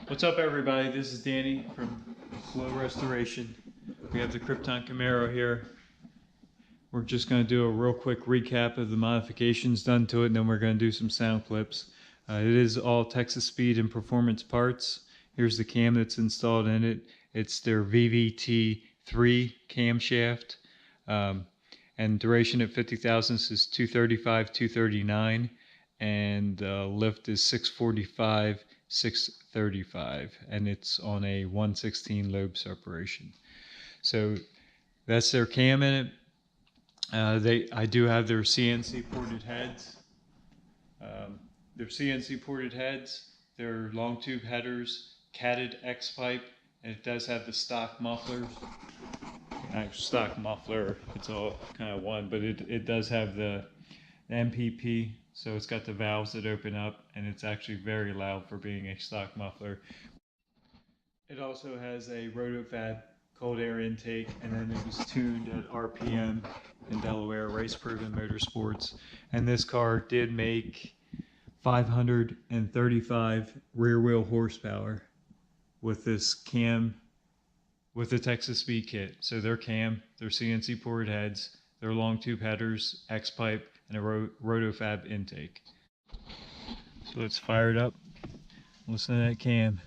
What's up, everybody? This is Danny from Flow Restoration. We have the Krypton Camaro here. We're just going to do a real quick recap of the modifications done to it, and then we're going to do some sound clips. It is all Texas Speed and Performance parts. Here's the cam that's installed in it. It's their VVT 3 camshaft. And duration at 50 thousandths is 235, 239. And lift is 645, 635, and it's on a 1/16 lobe separation. So that's their cam in it. I do have their CNC ported heads. Their CNC ported heads, their long tube headers, catted X pipe, and it does have the stock mufflers. Actually, stock muffler, it's all kind of one, but it does have the MPP. So it's got the valves that open up, and it's actually very loud for being a stock muffler. It also has a Roto Fab cold air intake, and then it was tuned at RPM in Delaware, Race Proven Motorsports. And this car did make 535 rear wheel horsepower with this cam, with the Texas Speed kit. So their cam, their CNC ported heads, their long tube headers, X pipe, and a Roto Fab intake. So let's fire it up. Listen to that cam.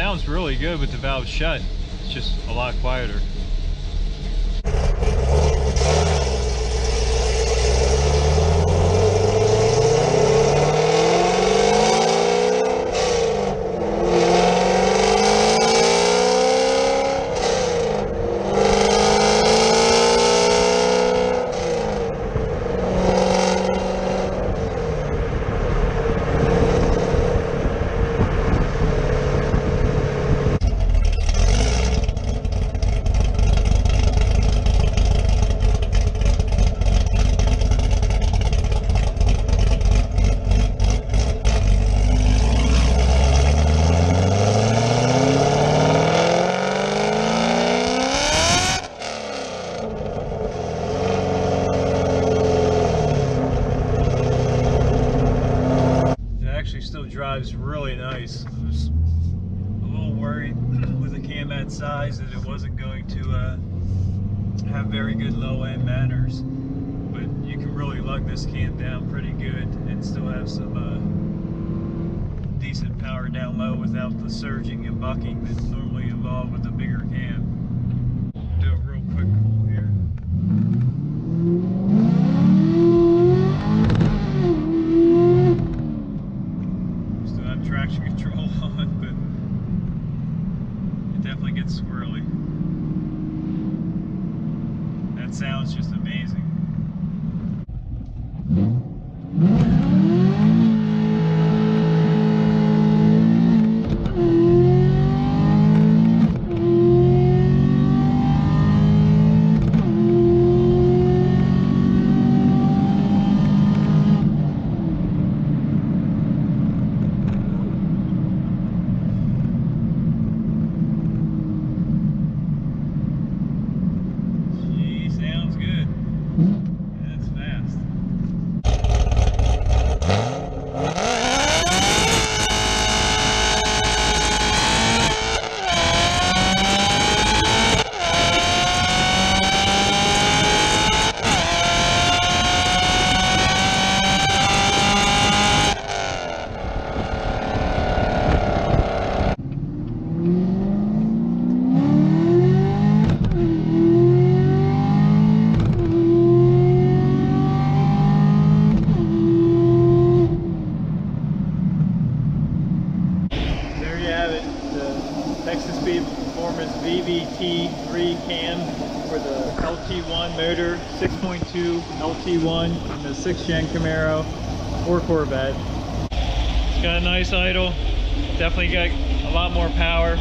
sounds really good with the valve shut. It's just a lot quieter. Drives really nice. I was a little worried with a cam that size that it wasn't going to have very good low end manners, but you can really lug this cam down pretty good and still have some decent power down low without the surging and bucking that's normally involved with a bigger cam. Do a real quick pull here. Traction control on, but it definitely gets squirrely. That sounds just amazing. Texas Speed VVT 3 cam for the LT1 motor, 6.2 LT1 in the 6th gen Camaro or Corvette. It's got a nice idle, definitely got a lot more power.